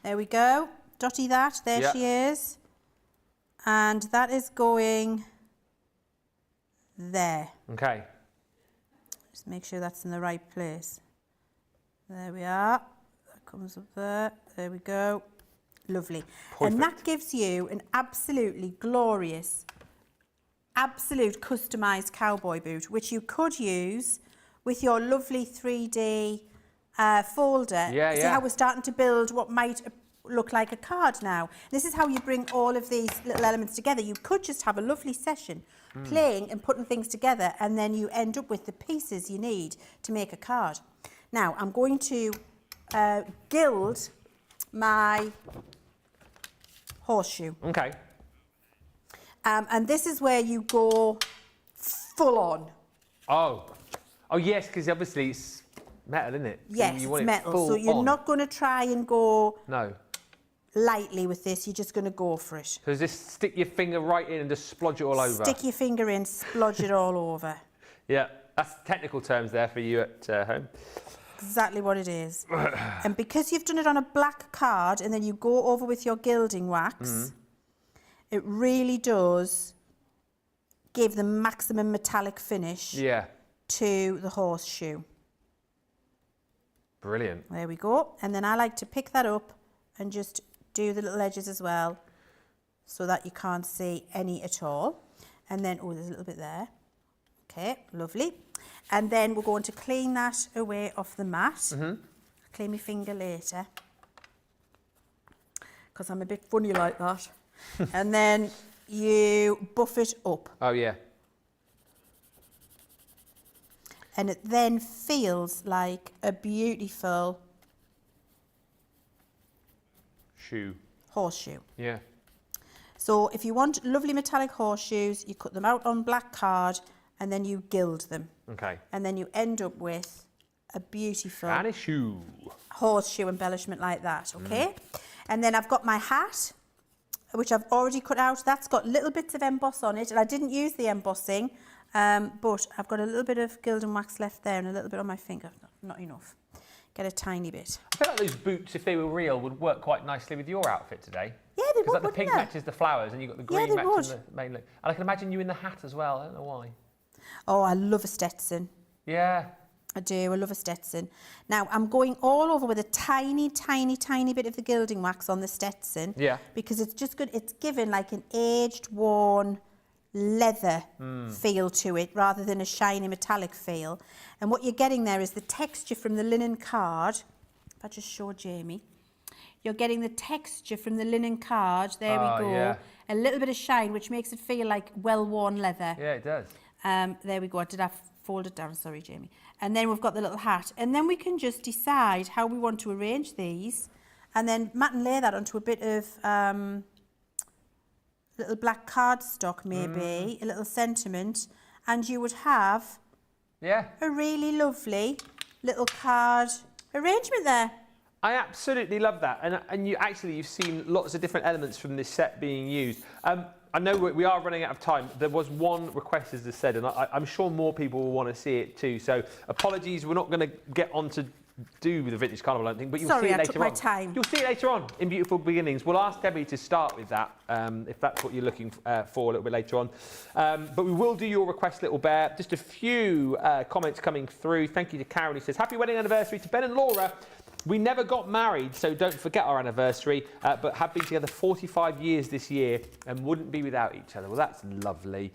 There we go. Dotty that. There she is. And that is going there. Okay. Just make sure that's in the right place. There we are. That comes up there. There we go. Lovely. Perfect. And that gives you an absolutely glorious, absolute customised cowboy boot, which you could use with your lovely 3D folder. See how we're starting to build what might look like a card now. This is how you bring all of these little elements together. You could just have a lovely session playing and putting things together, and then you end up with the pieces you need to make a card. Now, I'm going to gild my horseshoe. Okay. And this is where you go full on. Oh yes, because obviously it's metal, isn't it? So Yes, you want it's metal. full So you're on. not going to try and go lightly with this. You're just going to go for it. So just stick your finger right in and just splodge it all over. Stick your finger in, splodge it all over. Yeah, that's technical terms there for you at home. Exactly what it is. And because you've done it on a black card and then you go over with your gilding wax, it really does give the maximum metallic finish to the horseshoe. Brilliant. There we go. And then I like to pick that up and just do the little edges as well so that you can't see any at all. And then, oh, there's a little bit there. Okay, lovely. And then we're going to clean that away off the mat. Clean my finger later because I'm a bit funny like that. And then you buff it up. Oh, yeah. and it then feels like a beautiful horseshoe. Yeah. So if you want lovely metallic horseshoes, you cut them out on black card and then you gild them. Okay. And then you end up with a beautiful horseshoe embellishment like that, okay? And then I've got my hat, which I've already cut out. That's got little bits of emboss on it, and I didn't use the embossing, but I've got a little bit of gilding wax left there and a little bit on my finger. Not enough. Get a tiny bit. I feel like those boots, if they were real, would work quite nicely with your outfit today. Yeah, they would, because like the pink matches the flowers, and you've got the green matches the main look. And I can imagine you in the hat as well. I don't know why. Oh, I love a Stetson. Yeah. I do. I love a Stetson. Now, I'm going all over with a tiny, tiny, tiny bit of the gilding wax on the Stetson. Yeah. Because it's just good. It's given like an aged, worn leather feel to it rather than a shiny metallic feel. And what you're getting there is the texture from the linen card. If I just show Jamie. You're getting the texture from the linen card. There we go. Yeah. A little bit of shine, which makes it feel like well-worn leather. Yeah, it does. There we go. Did I fold it down? Sorry, Jamie. And then we've got the little hat. And then we can just decide how we want to arrange these. And then mat and lay that onto a bit of little black cardstock, maybe, a little sentiment. And you would have a really lovely little card arrangement there. I absolutely love that, and you've seen lots of different elements from this set being used. I know we are running out of time. There was one request, as I said, and I'm sure more people will want to see it too. So apologies, we're not going to get on to do the Vintage Carnival, I don't think, but you'll see it later on. Sorry, I took my time. You'll see it later on in Beautiful Beginnings. We'll ask Debbie to start with that, if that's what you're looking for a little bit later on. But we will do your request, Little Bear. Just a few comments coming through. Thank you to Karen, who says, happy wedding anniversary to Ben and Laura. We never got married, so don't forget our anniversary, but have been together 45 years this year and wouldn't be without each other. Well, that's lovely.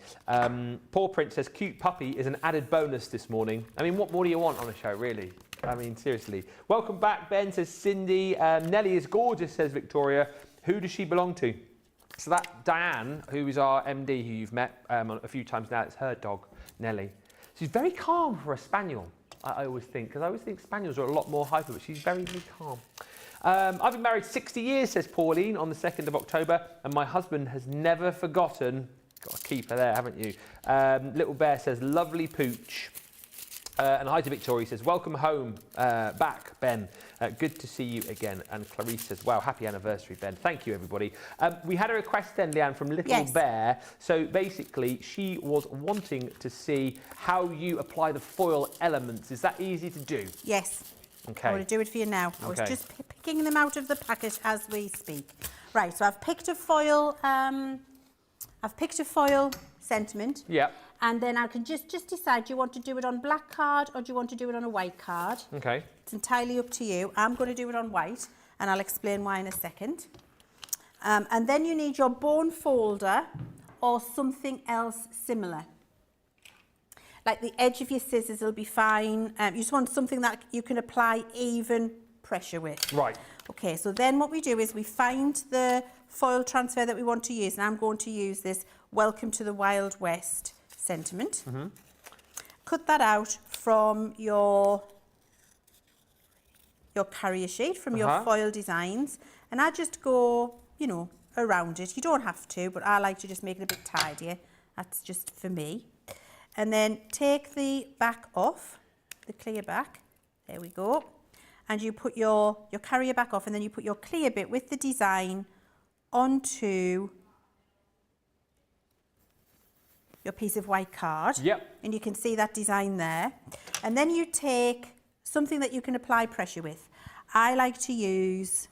Paul Prince says, cute puppy is an added bonus this morning. I mean, what more do you want on a show, really? I mean, seriously. Welcome back, Ben, says Cindy. Nellie is gorgeous, says Victoria. Who does she belong to? So that Diane, who is our MD, who you've met a few times now, it's her dog, Nellie. She's very calm for a spaniel. I always think, because I always think spaniels are a lot more hyper, but she's very, very calm. I've been married 60 years, says Pauline, on the 2nd of October, and my husband has never forgotten. Got a keeper there, haven't you? Little Bear says, lovely pooch. And hi to Victoria, says, welcome home back, Ben. Good to see you again. And Clarice says, wow, happy anniversary, Ben. Thank you, everybody. We had a request then, Leanne, from Little Bear. So basically, she was wanting to see how you apply the foil elements. Is that easy to do? Yes. Okay. I'm going to do it for you now. I was just picking them out of the packet as we speak. Right, so I've picked a foil. Sentiment. Yeah. And then I can just decide, do you want to do it on black card or do you want to do it on a white card? Okay. It's entirely up to you. I'm going to do it on white, and I'll explain why in a second. And then you need your bone folder or something else similar. Like the edge of your scissors will be fine. You just want something that you can apply even pressure with. Right. Okay, so then what we do is we find the foil transfer that we want to use, and I'm going to use this Welcome to the Wild West sentiment. Cut that out from your carrier sheet, from your foil designs, and I just go, you know, around it. You don't have to, but I like to just make it a bit tidier. That's just for me. And then take the back off, the clear back. There we go. And you put your carrier back off, and then you put your clear bit with the design onto your piece of white card. Yep. And you can see that design there. And then you take something that you can apply pressure with. I like to use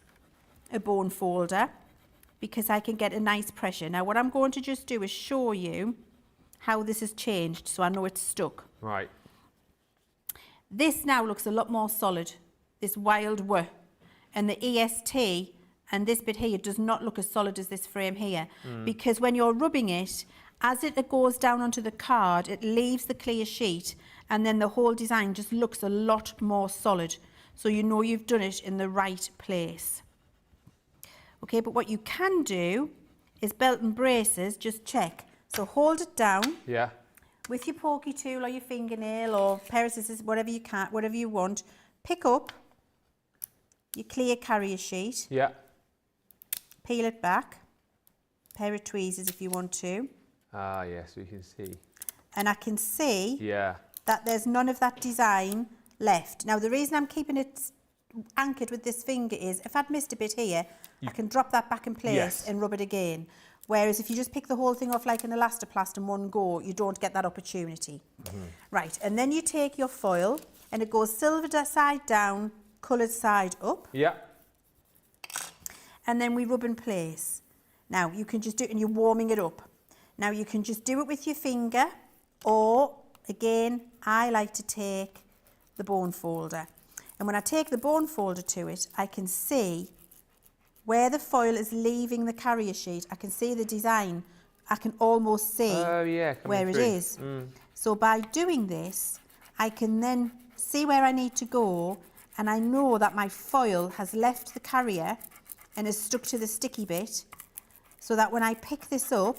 a bone folder because I can get a nice pressure. Now what I'm going to just do is show you how this has changed so I know it's stuck. Right. This now looks a lot more solid, this wild W. And the EST and this bit here does not look as solid as this frame here, because when you're rubbing it, as it goes down onto the card, it leaves the clear sheet, and then the whole design just looks a lot more solid. So you know you've done it in the right place. Okay, but what you can do is belt and braces, just check. So hold it down. Yeah. with your pokey tool or your fingernail or pair of scissors, whatever you want, pick up your clear carrier sheet. Yeah. Peel it back. Pair of tweezers if you want to. Ah, yes, we can see. And I can see Yeah. that there's none of that design left. Now, the reason I'm keeping it anchored with this finger is if I'd missed a bit here, I can drop that back in place and rub it again. Whereas if you just pick the whole thing off like an elastoplast in one go, you don't get that opportunity. Right, and then you take your foil and it goes silver side down, coloured side up. Yeah. And then we rub in place. Now, you can just do it and you're warming it up. Now, you can just do it with your finger or, again, I like to take the bone folder. And when I take the bone folder to it, I can see where the foil is leaving the carrier sheet. I can see the design. I can almost see where it is. So by doing this, I can then see where I need to go, and I know that my foil has left the carrier and is stuck to the sticky bit, so that when I pick this up,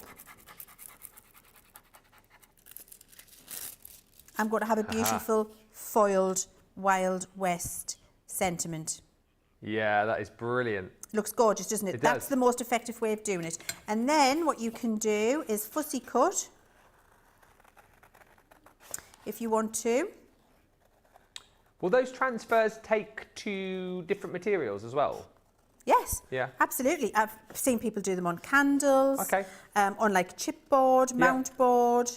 I'm going to have a beautiful foiled Wild West sentiment. Yeah, that is brilliant. Looks gorgeous, doesn't it? That's the most effective way of doing it. And then what you can do is fussy cut, if you want to. Will those transfers take to different materials as well? Yes, yeah, absolutely. I've seen people do them on candles, okay, on like chipboard, mount board.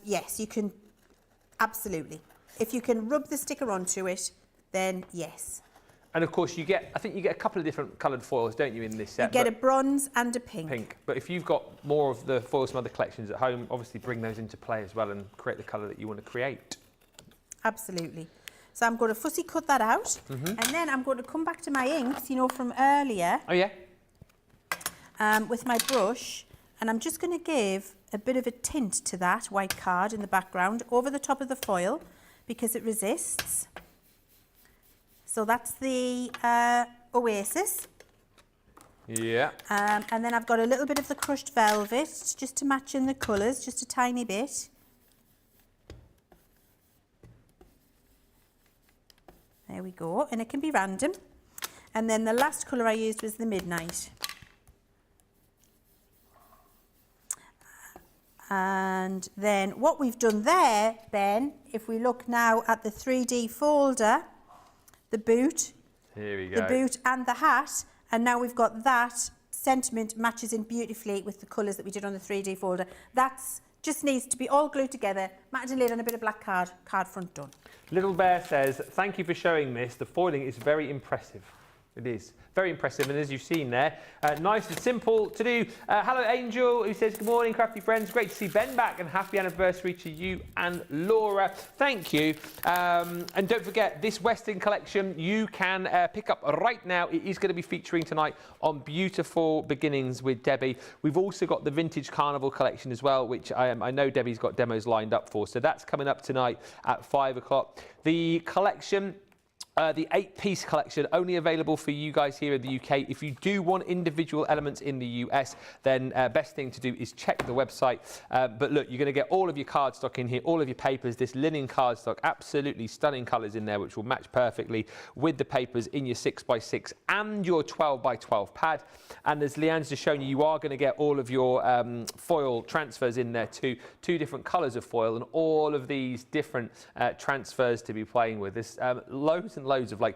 Yes, you can, absolutely. If you can rub the sticker onto it, then yes. And of course, I think you get a couple of different coloured foils, don't you, in this set? You get a bronze and a pink. But if you've got more of the foils from other collections at home, obviously bring those into play as well and create the colour that you want to create. Absolutely. So I'm going to fussy cut that out, and then I'm going to come back to my inks, you know, from earlier. Oh, yeah? With my brush, and I'm just going to give a bit of a tint to that white card in the background over the top of the foil because it resists. So that's the Oasis. Yeah. And then I've got a little bit of the crushed velvet just to match in the colours, just a tiny bit. There we go, and it can be random. And then the last colour I used was the Midnight. And then what we've done there, Ben, if we look now at the 3D folder, the boot, here we go, the boot and the hat, and now we've got that sentiment matches in beautifully with the colours that we did on the 3D folder. That's just needs to be all glued together, matted and laid on a bit of black card front done. Little Bear says, thank you for showing this. The foiling is very impressive. It is very impressive, and as you've seen there, nice and simple to do. Hello Angel, who says, good morning crafty friends, great to see Ben back and happy anniversary to you and Laura. Thank you. And don't forget, this Western collection you can pick up right now. It is going to be featuring tonight on Beautiful Beginnings with Debbie. We've also got the Vintage Carnival collection as well, which I know Debbie's got demos lined up for, so that's coming up tonight at 5 o'clock. The collection, the 8-piece collection, only available for you guys here in the UK. If you do want individual elements in the US, then best thing to do is check the website. But look, you're going to get all of your cardstock in here, all of your papers, this linen cardstock, absolutely stunning colours in there, which will match perfectly with the papers in your 6x6 and your 12x12 pad. And as Leann's just shown you, you are going to get all of your foil transfers in there too. 2 different colours of foil and all of these different transfers to be playing with. There's loads and loads of like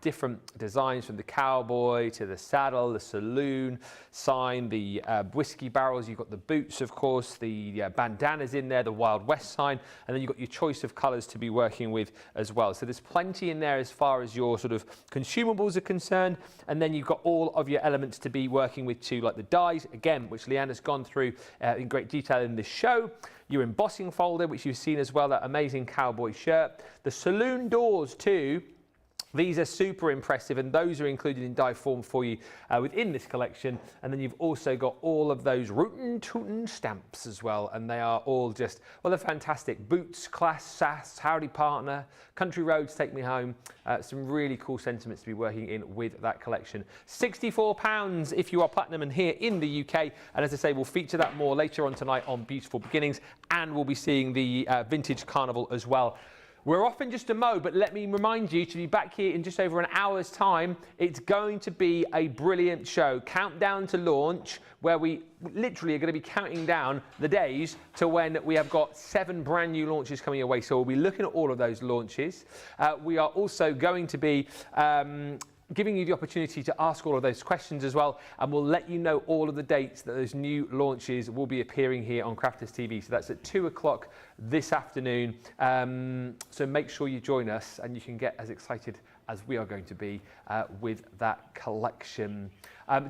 different designs, from the cowboy to the saddle, the saloon sign, the whiskey barrels. You've got the boots, of course, the bandanas in there, the Wild West sign, and then you've got your choice of colours to be working with as well. So there's plenty in there as far as your sort of consumables are concerned, and then you've got all of your elements to be working with too, like the dies, again, which Leann has gone through in great detail in this show. Your embossing folder, which you've seen as well, that amazing cowboy shirt. The saloon doors too, These are super impressive, and those are included in die form for you within this collection. And then you've also got all of those rootin' tootin' stamps as well, and they are all just, well, they're fantastic. Boots, Class, SAS, Howdy Partner, Country Roads, Take Me Home. Some really cool sentiments to be working in with that collection. £64 if you are platinum and here in the UK. And as I say, we'll feature that more later on tonight on Beautiful Beginnings, and we'll be seeing the Vintage Carnival as well. We're off in just a mo, but let me remind you to be back here in just over an hour's time. It's going to be a brilliant show. Countdown to launch, where we literally are going to be counting down the days to when we have got 7 brand new launches coming your way. So we'll be looking at all of those launches. We are also going to be giving you the opportunity to ask all of those questions as well, and we'll let you know all of the dates that those new launches will be appearing here on Crafters TV. So that's at 2 o'clock this afternoon. So make sure you join us, and you can get as excited as we are going to be with that collection.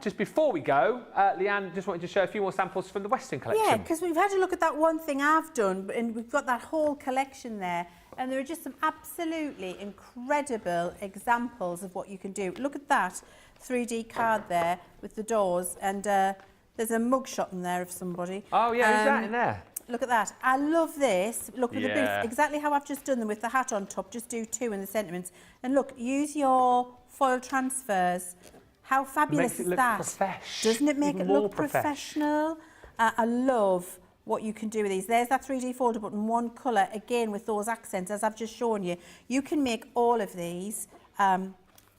Just before we go, Leann just wanted to show a few more samples from the Western collection. Yeah, because we've had a look at that one thing I've done, and we've got that whole collection there. And there are just some absolutely incredible examples of what you can do. Look at that 3D card there with the doors, and there's a mug shot in there of somebody. Oh yeah, who's that in there? Look at that. I love this. Look with the boots, exactly how I've just done them with the hat on top. Just do 2 in the sentiments. And look, use your foil transfers. How fabulous is that? Doesn't it make it look professional? I love what you can do with these. There's that 3D folder button, one colour, again with those accents, as I've just shown you. You can make all of these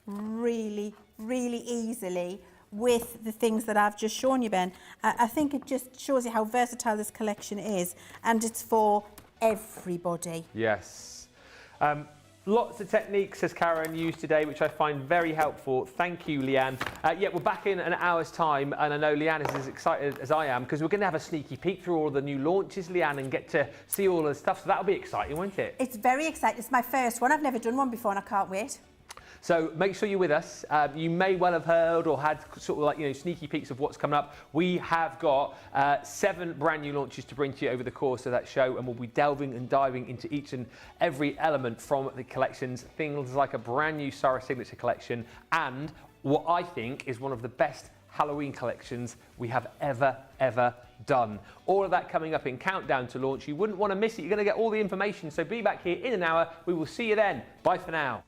really, really easily with the things that I've just shown you, Ben. I think it just shows you how versatile this collection is, and it's for everybody. Yes. Lots of techniques, as Karen used today, which I find very helpful. Thank you, Leann. Yeah, we're back in an hour's time, and I know Leann is as excited as I am, because we're going to have a sneaky peek through all the new launches, Leann, and get to see all the stuff. So that'll be exciting, won't it? It's very exciting. It's my first one. I've never done one before, and I can't wait. So make sure you're with us. You may well have heard or had sort of like, you know, sneaky peeks of what's coming up. We have got 7 brand new launches to bring to you over the course of that show, and we'll be delving and diving into each and every element from the collections. Things like a brand new Sarah Signature collection, and what I think is one of the best Halloween collections we have ever done. All of that coming up in Countdown to Launch. You wouldn't want to miss it. You're going to get all the information. So be back here in an hour. We will see you then. Bye for now.